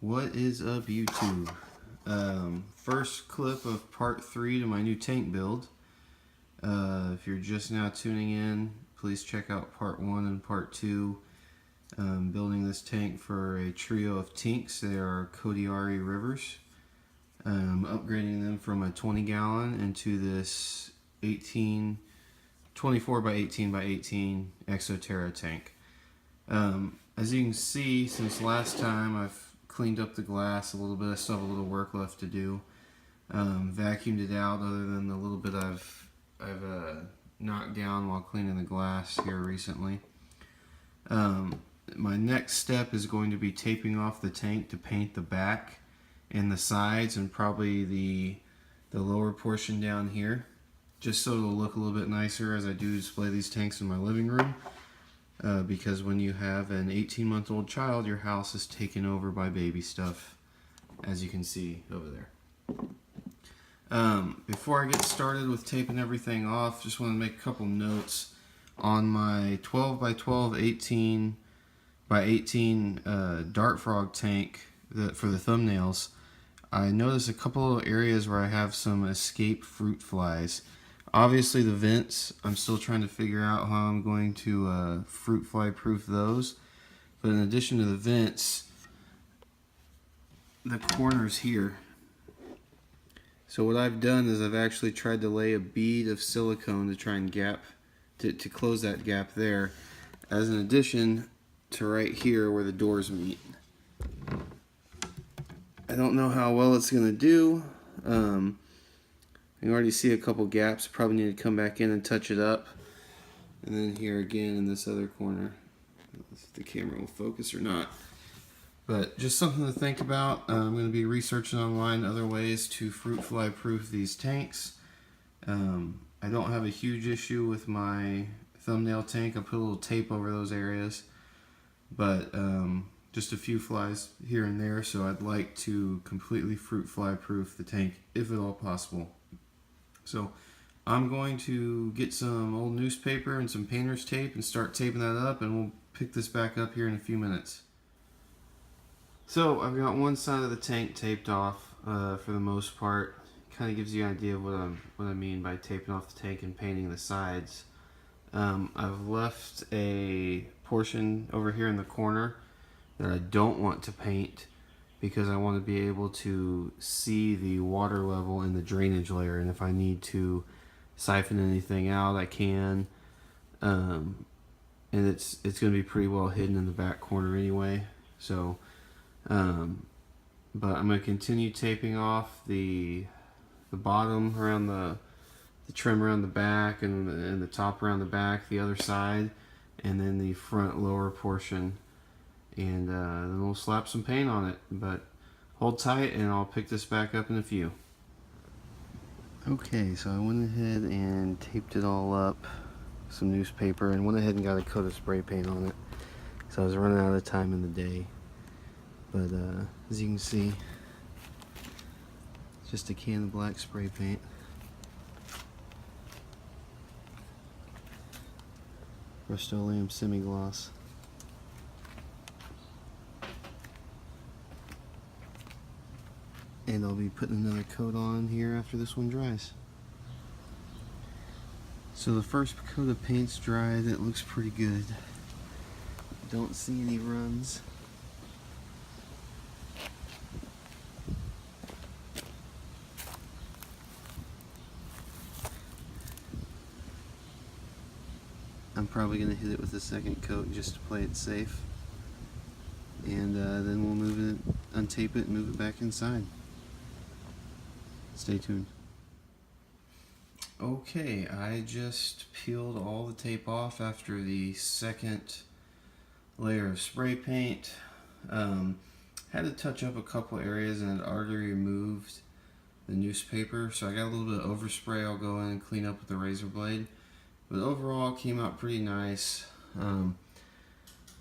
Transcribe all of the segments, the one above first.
What is up, YouTube? First clip of part 3 to my new tank build. If you're just now tuning in, please check out part 1 and part 2. Building this tank for a trio of tinks. They are Kodiari rivers. Upgrading them from a 20 gallon into this 24 by 18 by 18 Exoterra tank. As you can see, since last time I've cleaned up the glass a little bit. I still have a little work left to do. Vacuumed it out, other than the little bit I've knocked down while cleaning the glass here recently. My next step is going to be taping off the tank to paint the back and the sides and probably the lower portion down here, just so it'll look a little bit nicer as I do display these tanks in my living room. Because when you have an 18-month-old child, your house is taken over by baby stuff, as you can see over there. Before I get started with taping everything off, just want to make a couple notes on my 12 by 12, 18 by 18 Dart Frog tank for the thumbnails. I noticed a couple of areas where I have some escape fruit flies. Obviously the vents, I'm still trying to figure out how I'm going to fruit fly proof those. But in addition to the vents, the corners here. So what I've done is I've actually tried to lay a bead of silicone to try and to close that gap there, as an addition to right here where the doors meet. I don't know how well it's going to do. You already see a couple gaps. Probably need to come back in and touch it up. And then here again in this other corner. Let's see if the camera will focus or not. But just something to think about. I'm going to be researching online other ways to fruit fly proof these tanks. I don't have a huge issue with my thumbnail tank. I put a little tape over those areas. But just a few flies here and there. So I'd like to completely fruit fly proof the tank if at all possible. So I'm going to get some old newspaper and some painter's tape and start taping that up, and we'll pick this back up here in a few minutes. So I've got one side of the tank taped off for the most part. Kind of gives you an idea of what I mean by taping off the tank and painting the sides. I've left a portion over here in the corner that I don't want to paint, because I want to be able to see the water level in the drainage layer, and if I need to siphon anything out, I can. And it's going to be pretty well hidden in the back corner anyway. So, but I'm going to continue taping off the bottom around the trim around the back, and the top around the back, the other side, and then the front lower portion. And then we'll slap some paint on it, but hold tight and I'll pick this back up in a few. Okay, so I went ahead and taped it all up, some newspaper, and went ahead and got a coat of spray paint on it. So I was running out of time in the day. But as you can see, it's just a can of black spray paint. Rust-Oleum semi-gloss. And I'll be putting another coat on here after this one dries. So the first coat of paint's dried. It looks pretty good. Don't see any runs. I'm probably going to hit it with a second coat just to play it safe. And then we'll untape it and move it back inside. Stay tuned. Okay, I just peeled all the tape off after the second layer of spray paint. Had to touch up a couple areas and had already removed the newspaper, so I got a little bit of overspray. I'll go in and clean up with the razor blade. But overall, it came out pretty nice.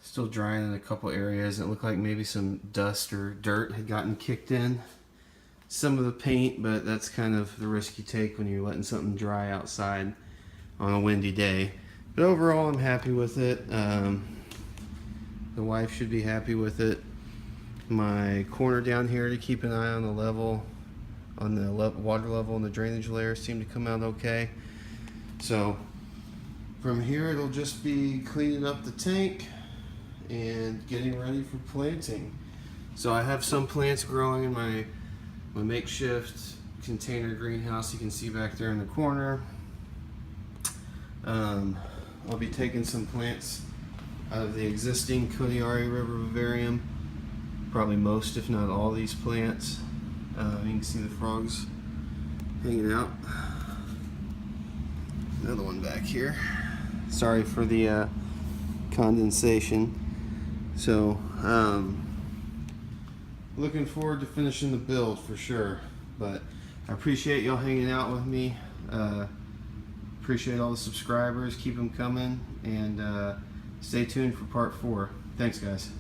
Still drying in a couple areas. It looked like maybe some dust or dirt had gotten kicked in some of the paint, but that's kind of the risk you take when you're letting something dry outside on a windy day. But overall, I'm happy with it. The wife should be happy with it. my corner down here to keep an eye on the level, on the water level and the drainage layer seem to come out okay. So from here it'll just be cleaning up the tank and getting ready for planting. So I have some plants growing in my makeshift container greenhouse. You can see back there in the corner. I'll be taking some plants out of the existing Kodiari River vivarium. Probably most, if not all, these plants. You can see the frogs hanging out. Another one back here. Sorry for the condensation. So, looking forward to finishing the build for sure. But I appreciate y'all hanging out with me. Appreciate all the subscribers. Keep them coming, and stay tuned for part 4. Thanks, guys.